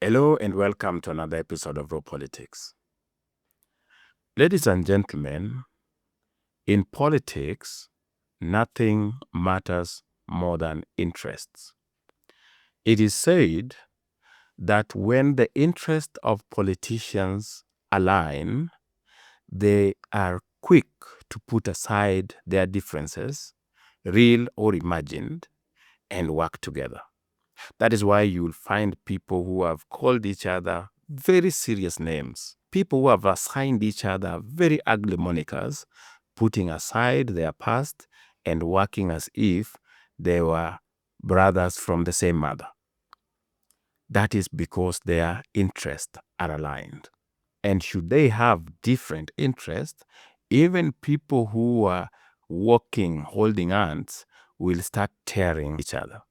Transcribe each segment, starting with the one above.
Hello and welcome to another episode of Raw Politics. Ladies and gentlemen, in politics, nothing matters more than interests. It is said that when the interests of politicians align, they are quick to put aside their differences, real or imagined, and work together. That is why you'll find people who have called each other very serious names, people who have assigned each other very ugly monikers, putting aside their past and working as if they were brothers from the same mother. That is because their interests are aligned. And should they have different interests, even people who are walking, holding hands, will start tearing each other.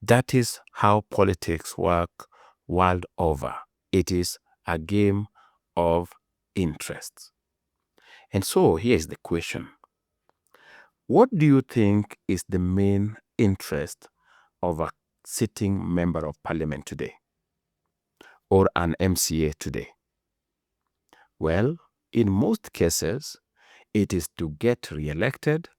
That is how politics work world over. It is a game of interests. And so here's the question. What do you think is the main interest of a sitting member of parliament today or an MCA today? Well, in most cases, it is to get re-elected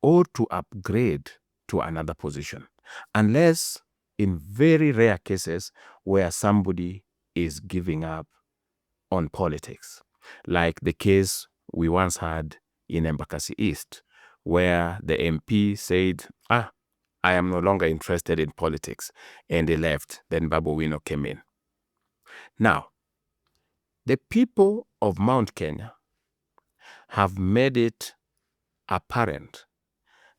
or to upgrade to another position, unless in very rare cases where somebody is giving up on politics, like the case we once had in Embakasi East, where the MP said, I am no longer interested in politics, and they left. Then Babu Wino came in. Now, the people of Mount Kenya have made it apparent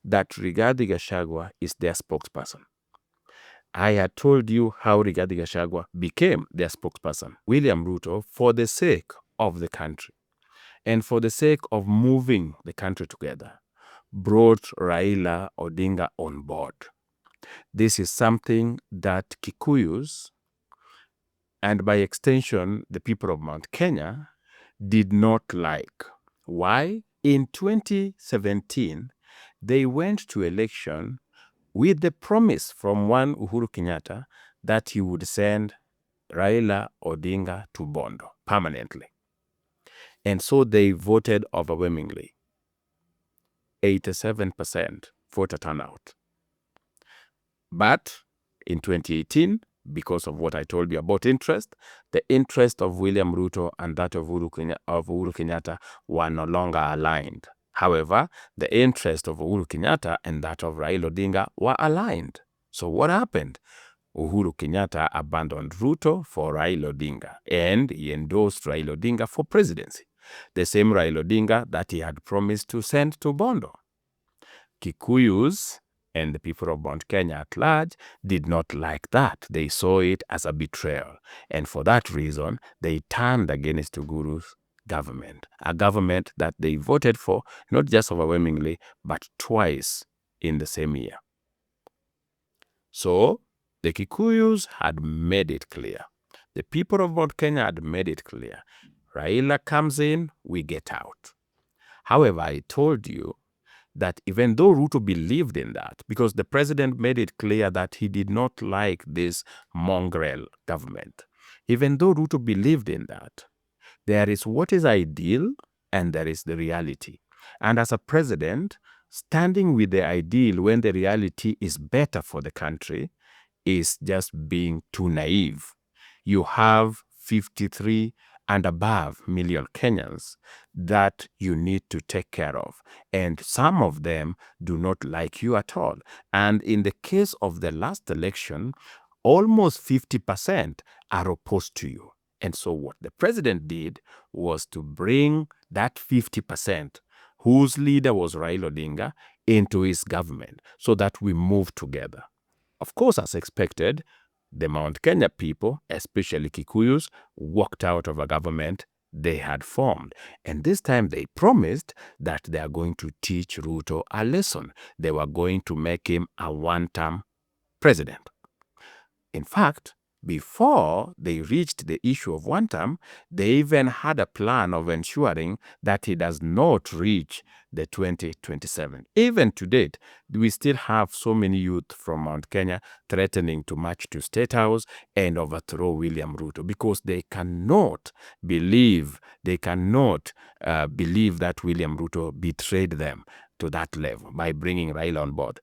that Rigathi Gachagua is their spokesperson. I had told you how Rigathi Gachagua became their spokesperson. William Ruto, for the sake of the country and for the sake of moving the country together, brought Raila Odinga on board. This is something that Kikuyus, and by extension, the people of Mount Kenya, did not like. Why? In 2017, they went to election with the promise from one Uhuru Kenyatta that he would send Raila Odinga to Bondo permanently. And so they voted overwhelmingly. 87% voter turnout. But in 2018, because of what I told you about interest, the interest of William Ruto and that of Uhuru Kenyatta were no longer aligned. However, the interest of Uhuru Kenyatta and that of Raila Odinga were aligned. So what happened? Uhuru Kenyatta abandoned Ruto for Raila Odinga, and he endorsed Raila Odinga for presidency, the same Raila Odinga that he had promised to send to Bondo. Kikuyus and the people of Mount Kenya at large did not like that. They saw it as a betrayal, and for that reason, they turned against Uguru's government, a government that they voted for not just overwhelmingly, but twice in the same year. So, the Kikuyus had made it clear. The people of Mount Kenya had made it clear. Raila comes in, we get out. However, I told you that even though Ruto believed in that, because the president made it clear that he did not like this mongrel government, even though Ruto believed in that, there is what is ideal and there is the reality. And as a president, standing with the ideal when the reality is better for the country is just being too naive. You have 53 and above million Kenyans that you need to take care of. And some of them do not like you at all. And in the case of the last election, almost 50% are opposed to you. And so what the president did was to bring that 50%, whose leader was Raila Odinga, into his government so that we move together. Of course, as expected, the Mount Kenya people, especially Kikuyus, walked out of a government they had formed. And this time they promised that they are going to teach Ruto a lesson. They were going to make him a one-term president. In fact, before they reached the issue of one term, they even had a plan of ensuring that he does not reach the 2027. Even to date, we still have so many youth from Mount Kenya threatening to march to State House and overthrow William Ruto because they cannot believe that William Ruto betrayed them to that level by bringing Raila on board.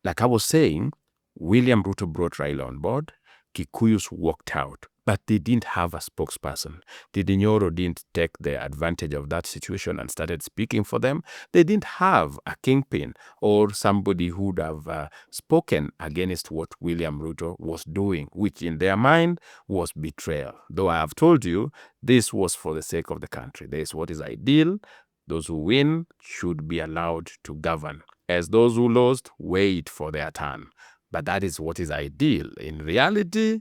Like I was saying, William Ruto brought Raila on board. Kikuyus walked out, but they didn't have a spokesperson. Ndindi Nyoro didn't take the advantage of that situation and started speaking for them. They didn't have a kingpin or somebody who would have spoken against what William Ruto was doing, which in their mind was betrayal. Though I have told you, this was for the sake of the country. This is what is ideal. Those who win should be allowed to govern. As those who lost, wait for their turn. But that is what is ideal. In reality,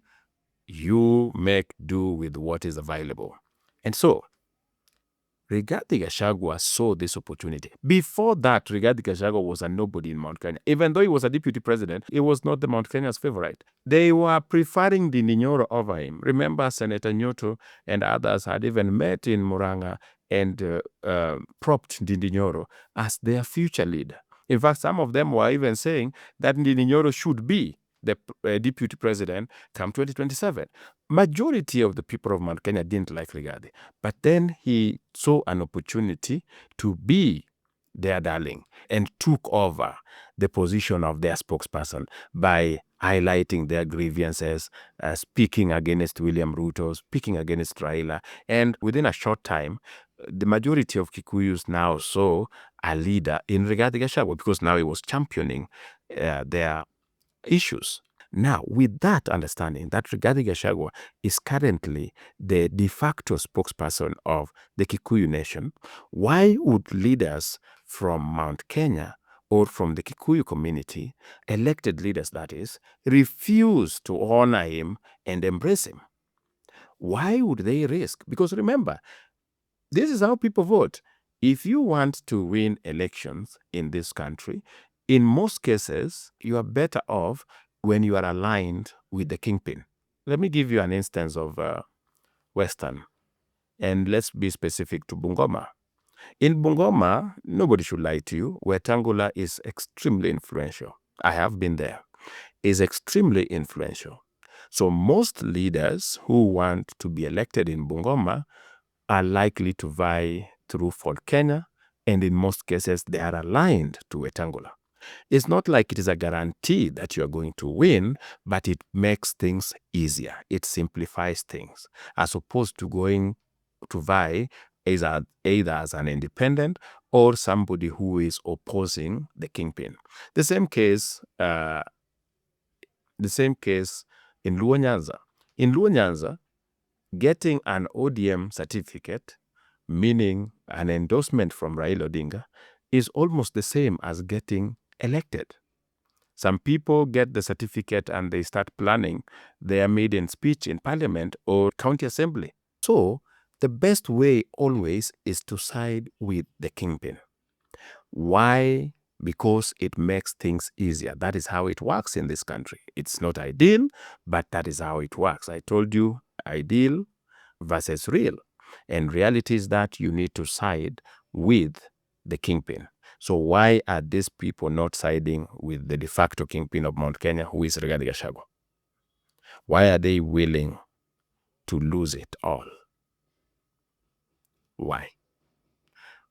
you make do with what is available. And so, Rigathi Gachagua saw this opportunity. Before that, Rigathi Gachagua was a nobody in Mount Kenya. Even though he was a deputy president, he was not the Mount Kenya's favorite. They were preferring Ndindi Nyoro over him. Remember, Senator Nyoto and others had even met in Murang'a and propped Ndindi Nyoro as their future leader. In fact, some of them were even saying that Ndindi Nyoro should be the deputy president come 2027. Majority of the people of Mount Kenya didn't like Rigathi. But then he saw an opportunity to be their darling and took over the position of their spokesperson by highlighting their grievances, speaking against William Ruto, speaking against Raila. And within a short time, the majority of Kikuyus now saw a leader in Rigathi Gachagua because now he was championing their issues. Now, with that understanding that Rigathi Gachagua is currently the de facto spokesperson of the Kikuyu nation, why would leaders from Mount Kenya or from the Kikuyu community, elected leaders that is, refuse to honor him and embrace him? Why would they risk? Because remember, this is how people vote. If you want to win elections in this country, in most cases, you are better off when you are aligned with the kingpin. Let me give you an instance of Western, and let's be specific to Bungoma. In Bungoma, nobody should lie to you, Wetangula is extremely influential. I have been there. Is extremely influential. So most leaders who want to be elected in Bungoma are likely to vie through Ford Kenya, and in most cases, they are aligned to Wetangula. It's not like it is a guarantee that you are going to win, but it makes things easier. It simplifies things, as opposed to going to vie either as an independent or somebody who is opposing the kingpin. The same case in Luo Nyanza. In Luo Nyanza, getting an ODM certificate, meaning an endorsement from Raila Odinga, is almost the same as getting elected. Some people get the certificate and they start planning their maiden speech in parliament or county assembly. So the best way always is to side with the kingpin. Why? Because it makes things easier. That is how it works in this country. It's not ideal, but that is how it works. I told you, ideal versus real. And reality is that you need to side with the kingpin. So why are these people not siding with the de facto kingpin of Mount Kenya, who is Rigathi Gachagua? Why are they willing to lose it all? Why?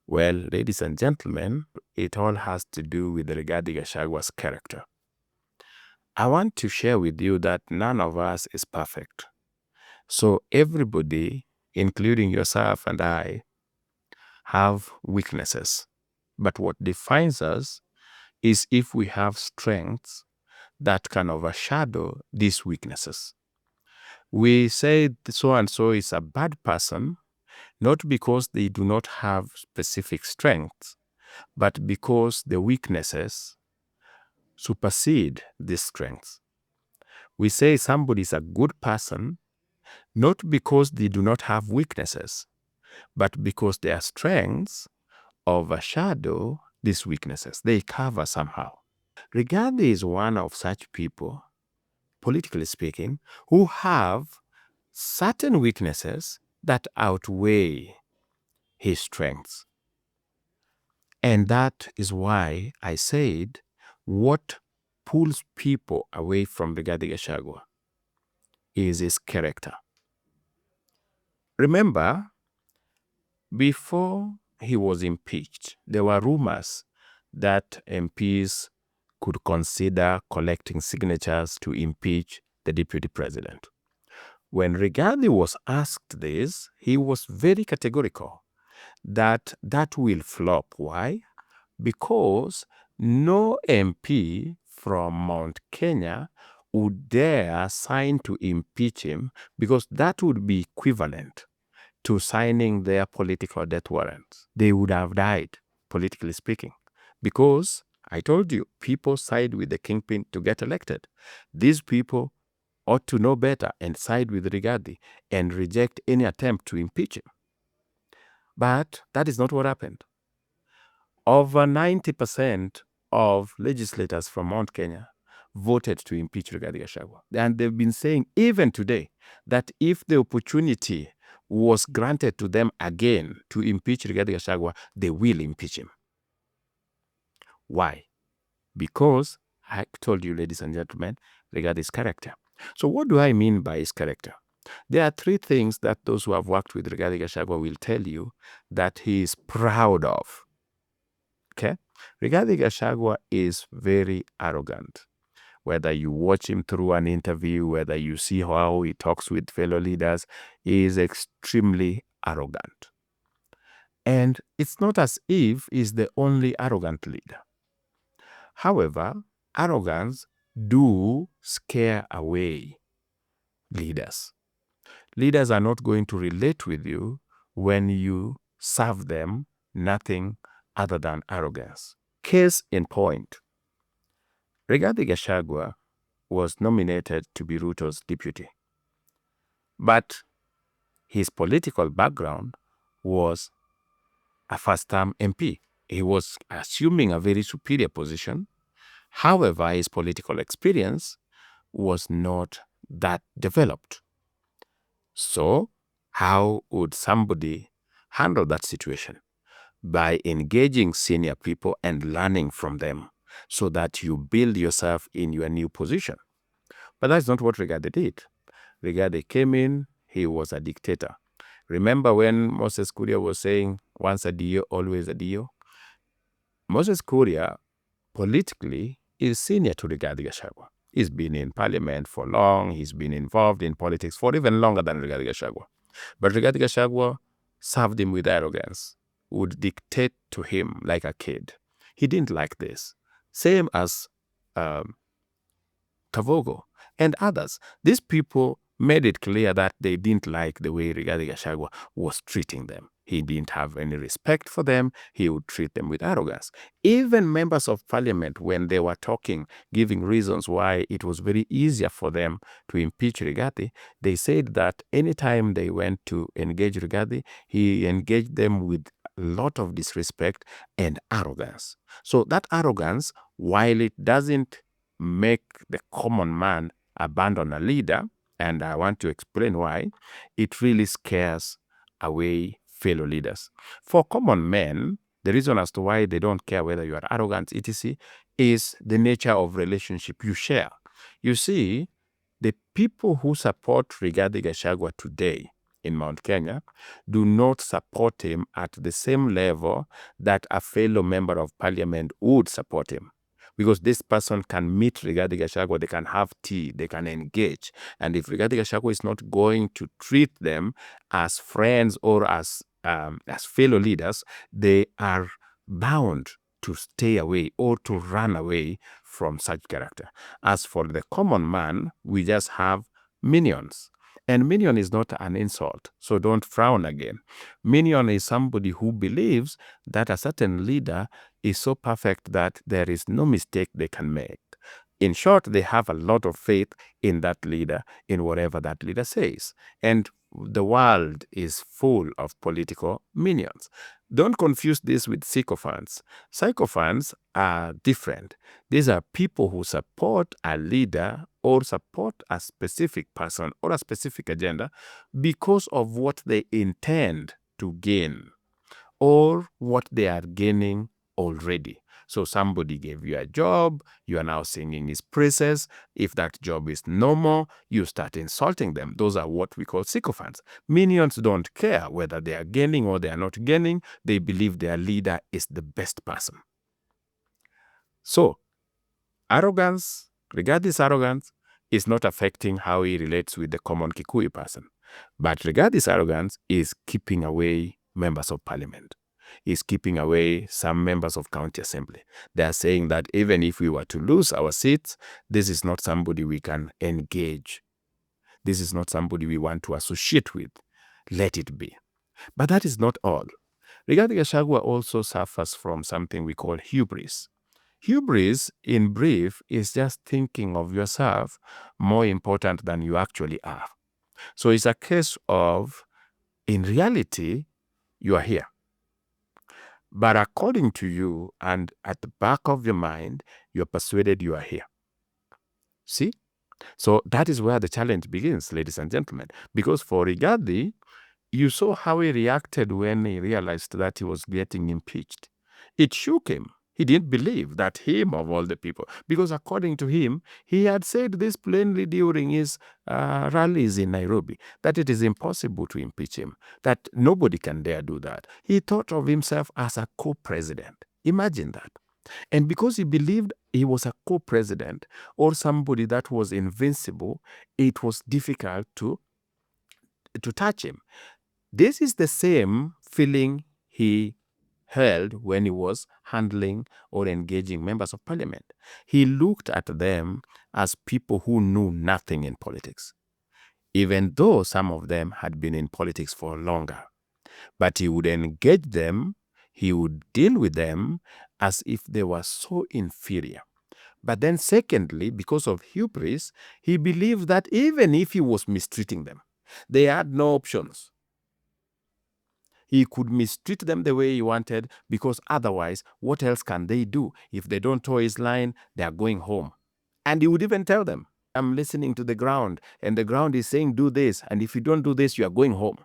Well, ladies and gentlemen, it all has to do with Rigathi Gachagua's character. I want to share with you that none of us is perfect. So everybody, including yourself and I, have weaknesses. But what defines us is if we have strengths that can overshadow these weaknesses. We say so and so is a bad person, not because they do not have specific strengths, but because the weaknesses supersede these strengths. We say somebody is a good person, not because they do not have weaknesses, but because their strengths overshadow these weaknesses. They cover somehow. Rigathi is one of such people politically speaking, who have certain weaknesses that outweigh his strengths. And that is why I said what pulls people away from Rigathi Gachagua is his character. Remember, before he was impeached, there were rumors that MPs could consider collecting signatures to impeach the deputy president. When Rigathi was asked this, he was very categorical that that will flop. Why? Because no MP from Mount Kenya would dare sign to impeach him, because that would be equivalent to signing their political death warrants. They would have died, politically speaking, because I told you, people side with the kingpin to get elected. These people ought to know better and side with Rigathi and reject any attempt to impeach him. But that is not what happened. Over 90% of legislators from Mount Kenya voted to impeach Rigathi Gachagua. And they've been saying, even today, that if the opportunity was granted to them again to impeach Rigathi Gachagua, they will impeach him. Why? Because I told you, ladies and gentlemen, Rigathi's character. So what do I mean by his character? There are three things that those who have worked with Rigathi Gachagua will tell you that he is proud of. Okay? Rigathi Gachagua is very arrogant. Whether you watch him through an interview, whether you see how he talks with fellow leaders, he is extremely arrogant. And it's not as if he's the only arrogant leader. However, arrogance do scare away leaders. Leaders are not going to relate with you when you serve them nothing other than arrogance. Case in point, Rigathi Gachagua was nominated to be Ruto's deputy. But his political background was a first-term MP. He was assuming a very superior position. However, his political experience was not that developed. So, how would somebody handle that situation? By engaging senior people and learning from them so that you build yourself in your new position. But that's not what Rigathi did. Rigathi came in, he was a dictator. Remember when Moses Kuria was saying, once a Dio, always a Dio? Moses Kuria, politically, is senior to Rigathi Gachagua. He's been in parliament for long. He's been involved in politics for even longer than Rigathi Gachagua. But Rigathi Gachagua served him with arrogance, would dictate to him like a kid. He didn't like this. Same as Kavogo and others. These people made it clear that they didn't like the way Rigathi Gachagua was treating them. He didn't have any respect for them. He would treat them with arrogance. Even members of parliament, when they were talking, giving reasons why it was very easier for them to impeach Rigathi, they said that anytime they went to engage Rigathi, he engaged them with a lot of disrespect and arrogance. So that arrogance, while it doesn't make the common man abandon a leader, and I want to explain why, it really scares away fellow leaders. For common men, the reason as to why they don't care whether you are arrogant, etc., is the nature of relationship you share. You see, the people who support Rigathi Gachagua today in Mount Kenya do not support him at the same level that a fellow member of parliament would support him. Because this person can meet Rigathi Gachagua, they can have tea, they can engage. And if Rigathi Gachagua is not going to treat them as friends or as fellow leaders, they are bound to stay away or to run away from such character. As for the common man, we just have minions. And minion is not an insult, so don't frown again. Minion is somebody who believes that a certain leader is so perfect that there is no mistake they can make. In short, they have a lot of faith in that leader, in whatever that leader says. And the world is full of political minions. Don't confuse this with sycophants. Sycophants are different. These are people who support a leader or support a specific person or a specific agenda because of what they intend to gain or what they are gaining already. So somebody gave you a job, you are now singing his praises. If that job is no more, you start insulting them. Those are what we call sycophants. Minions don't care whether they are gaining or they are not gaining. They believe their leader is the best person. So arrogance, Rigathi's arrogance, is not affecting how he relates with the common Kikuyu person. But Rigathi's arrogance is keeping away members of parliament. Is keeping away some members of county assembly. They are saying that even if we were to lose our seats, this is not somebody we can engage. This is not somebody we want to associate with. Let it be. But that is not all. Rigathi Gachagua also suffers from something we call hubris. Hubris, in brief, is just thinking of yourself more important than you actually are. So it's a case of, in reality, you are here. But according to you and at the back of your mind, you're persuaded you are here. See? So that is where the challenge begins, ladies and gentlemen. Because for Rigathi, you saw how he reacted when he realized that he was getting impeached. It shook him. He didn't believe that him of all the people, because according to him, he had said this plainly during his rallies in Nairobi, that it is impossible to impeach him, that nobody can dare do that. He thought of himself as a co-president. Imagine that. And because he believed he was a co-president or somebody that was invincible, it was difficult to touch him. This is the same feeling he held when he was handling or engaging members of parliament. He looked at them as people who knew nothing in politics, even though some of them had been in politics for longer. But he would engage them, he would deal with them as if they were so inferior. But then secondly, because of hubris, he believed that even if he was mistreating them, they had no options. He could mistreat them the way he wanted, because otherwise, what else can they do? If they don't toe his line, they are going home. And he would even tell them, I'm listening to the ground, and the ground is saying, do this, and if you don't do this, you are going home.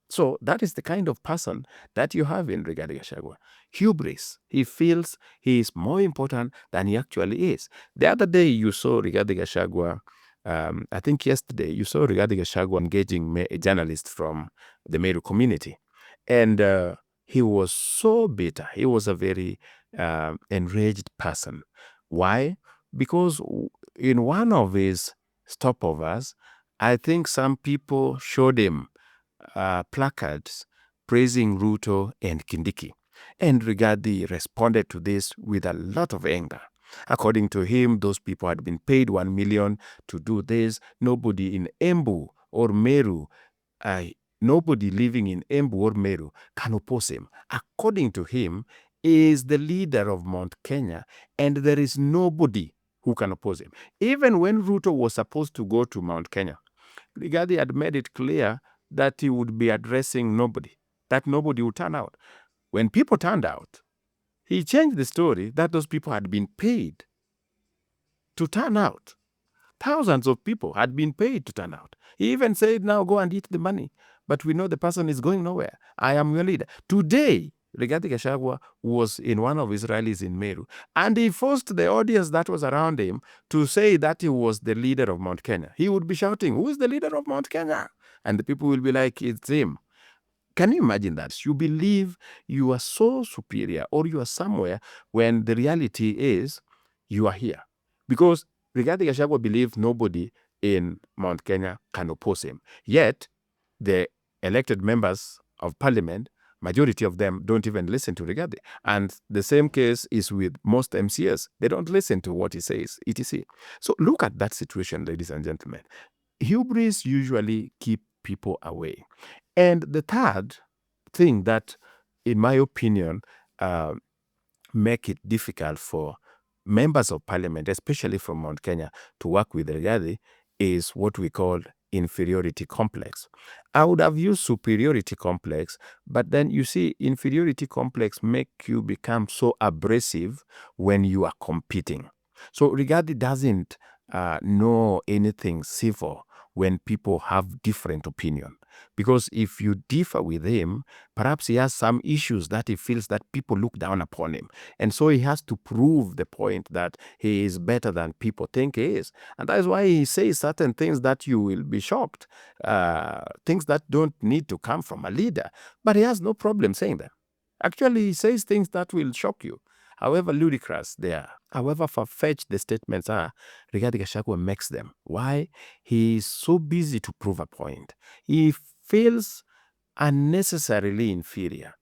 So that is the kind of person that you have in Rigathi Gachagua. Hubris. He feels he is more important than he actually is. The other day you saw Rigathi Gachagua, I think yesterday, you saw Rigathi Gachagua engaging journalists from the Meru community. And he was so bitter. He was a very enraged person. Why? Because in one of his stopovers, I think some people showed him placards praising Ruto and Kindiki. And Rigathi responded to this with a lot of anger. According to him, those people had been paid 1 million to do this. Nobody in Embu or Meru, nobody living in Embu or Meru can oppose him. According to him, he is the leader of Mount Kenya, and there is nobody who can oppose him. Even when Ruto was supposed to go to Mount Kenya, Rigathi had made it clear that he would be addressing nobody, that nobody would turn out. When people turned out, he changed the story that those people had been paid to turn out. Thousands of people had been paid to turn out. He even said, now go and eat the money. But we know the person is going nowhere. I am your leader. Today, Rigathi Gachagua was in one of his rallies in Meru, and he forced the audience that was around him to say that he was the leader of Mount Kenya. He would be shouting, who is the leader of Mount Kenya? And the people will be like, it's him. Can you imagine that? You believe you are so superior or you are somewhere when the reality is you are here. Because Rigathi Gachagua believed nobody in Mount Kenya can oppose him. Yet, the elected members of parliament, majority of them don't even listen to Rigathi. And the same case is with most MCS. They don't listen to what he says, etc. So look at that situation, ladies and gentlemen. Hubris usually keep people away. And the third thing that, in my opinion, make it difficult for members of parliament, especially from Mount Kenya, to work with Rigathi is what we call inferiority complex. I would have used superiority complex, but then you see, inferiority complex make you become so abrasive when you are competing. So Rigathi doesn't know anything civil when people have different opinion. Because if you differ with him, perhaps he has some issues that he feels that people look down upon him. And so he has to prove the point that he is better than people think he is. And that is why he says certain things that you will be shocked, things that don't need to come from a leader. But he has no problem saying them. Actually, he says things that will shock you. However ludicrous they are, however far-fetched the statements are, Rigathi Gachagua makes them. Why? He is so busy to prove a point. He feels unnecessarily inferior.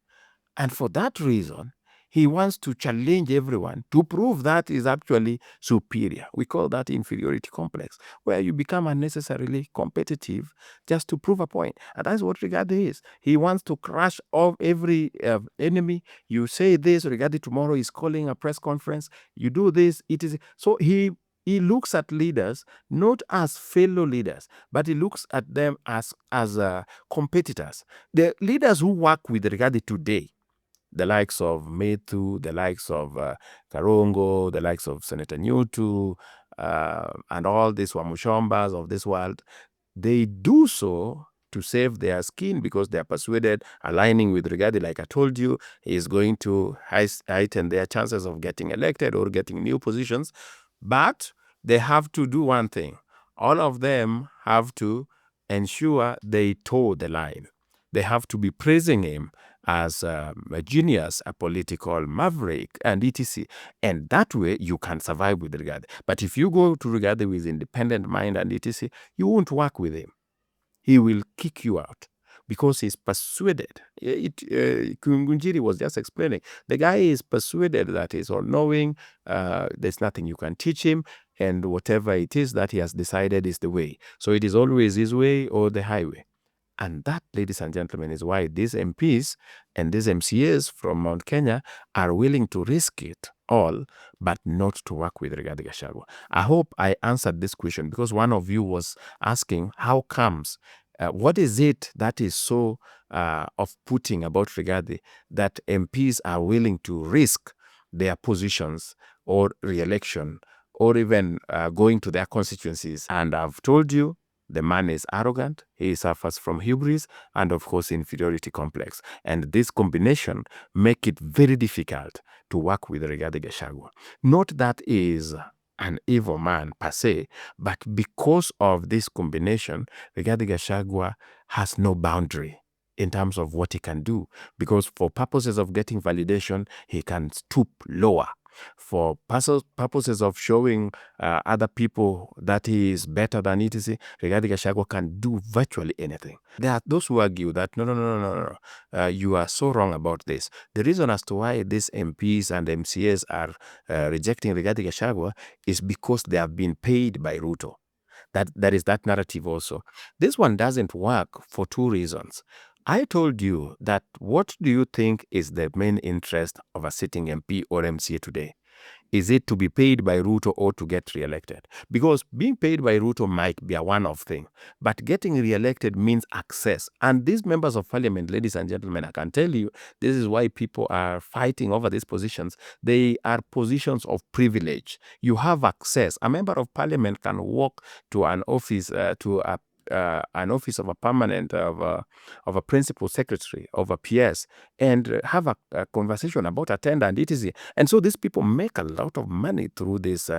And for that reason, he wants to challenge everyone to prove that is actually superior. We call that inferiority complex, where you become unnecessarily competitive just to prove a point. And that's what Rigathi is. He wants to crush off every enemy. You say this, Rigathi tomorrow is calling a press conference. You do this, it is. So he looks at leaders not as fellow leaders, but he looks at them as competitors. The leaders who work with Rigathi today, the likes of Methu, the likes of Karongo, the likes of Senator Nyutu, and all these Wamushombas of this world, they do so to save their skin because they are persuaded aligning with Rigathi, like I told you, is going to heighten their chances of getting elected or getting new positions. But they have to do one thing. All of them have to ensure they toe the line. They have to be praising him as a genius, a political maverick, and etc. And that way, you can survive with Rigathi. But if you go to Rigathi with independent mind and etc., you won't work with him. He will kick you out because he's persuaded. Kungunjiri was just explaining. The guy is persuaded that he's all-knowing. There's nothing you can teach him. And whatever it is that he has decided is the way. So it is always his way or the highway. And that, ladies and gentlemen, is why these MPs and these MCAs from Mount Kenya are willing to risk it all, but not to work with Rigathi Gachagua. I hope I answered this question because one of you was asking, how comes, what is it that is so off-putting about Rigathi that MPs are willing to risk their positions or re-election or even going to their constituencies? And I've told you, the man is arrogant, he suffers from hubris, and of course inferiority complex. And this combination make it very difficult to work with Rigathi Gachagua. Not that he is an evil man per se, but because of this combination, Rigathi Gachagua has no boundary in terms of what he can do. Because for purposes of getting validation, he can stoop lower. For purposes of showing other people that he is better than etc., Rigathi Gachagua can do virtually anything. There are those who argue that no, you are so wrong about this. The reason as to why these MPs and MCAs are rejecting Rigathi Gachagua is because they have been paid by Ruto. That is that narrative also. This one doesn't work for two reasons. I told you that what do you think is the main interest of a sitting MP or MCA today? Is it to be paid by Ruto or to get re-elected? Because being paid by Ruto might be a one-off thing, but getting re-elected means access. And these members of parliament, ladies and gentlemen, I can tell you, this is why people are fighting over these positions. They are positions of privilege. You have access. A member of parliament can walk to an office, an office of a permanent, of a principal secretary, of a PS, and have a conversation about a tender and etc. And so these people make a lot of money through these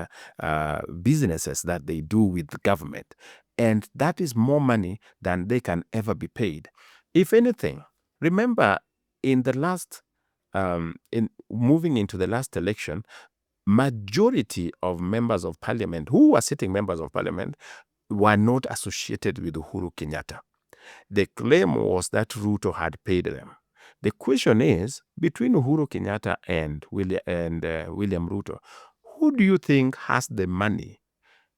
businesses that they do with the government. And that is more money than they can ever be paid. If anything, remember in the last, in moving into the last election, majority of members of parliament who were sitting members of parliament were not associated with Uhuru Kenyatta. The claim was that Ruto had paid them. The question is, between Uhuru Kenyatta and William Ruto, who do you think has the money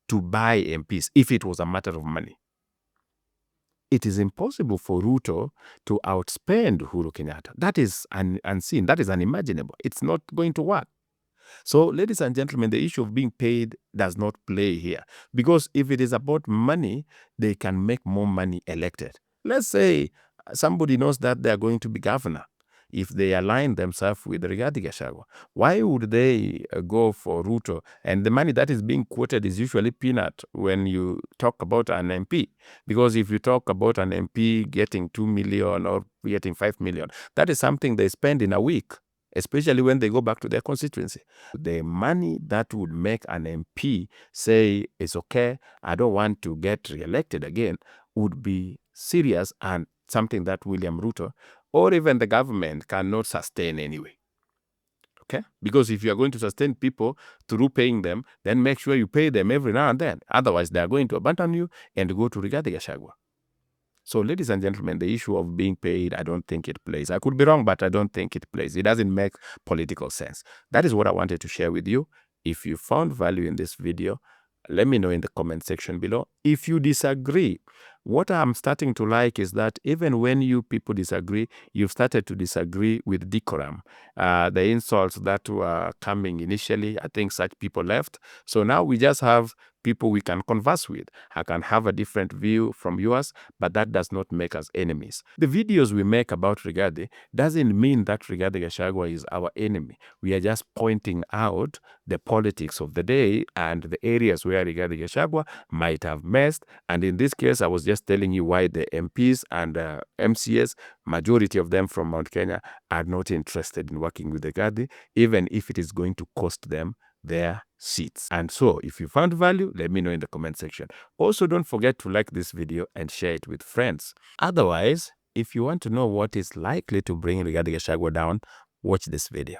to buy MPs if it was a matter of money? It is impossible for Ruto to outspend Uhuru Kenyatta. That is unseen. That is unimaginable. It's not going to work. So, ladies and gentlemen, the issue of being paid does not play here. Because if it is about money, they can make more money elected. Let's say somebody knows that they are going to be governor. If they align themselves with Rigathi Gachagua, why would they go for Ruto? And the money that is being quoted is usually peanut when you talk about an MP. Because if you talk about an MP getting 2 million or getting 5 million, that is something they spend in a week, especially when they go back to their constituency. The money that would make an MP say, it's okay, I don't want to get re-elected again, would be serious and something that William Ruto or even the government cannot sustain anyway. Okay? Because if you are going to sustain people through paying them, then make sure you pay them every now and then. Otherwise, they are going to abandon you and go to Rigathi Gachagua. So, ladies and gentlemen, the issue of being paid, I don't think it plays. I could be wrong, but I don't think it plays. It doesn't make political sense. That is what I wanted to share with you. If you found value in this video, let me know in the comment section below. If you disagree, what I'm starting to like is that even when you people disagree, you've started to disagree with decorum. The insults that were coming initially, I think such people left. So now we just have people we can converse with. I can have a different view from yours, but that does not make us enemies. The videos we make about Rigathi doesn't mean that Rigathi Gachagua is our enemy. We are just pointing out the politics of the day and the areas where Rigathi Gachagua might have messed. And in this case, I was just telling you why the MPs and MCS, majority of them from Mount Kenya, are not interested in working with Rigathi, even if it is going to cost them their seats. And so, if you found value, let me know in the comment section. Also, don't forget to like this video and share it with friends. Otherwise, if you want to know what is likely to bring Rigathi Gachagua down, watch this video.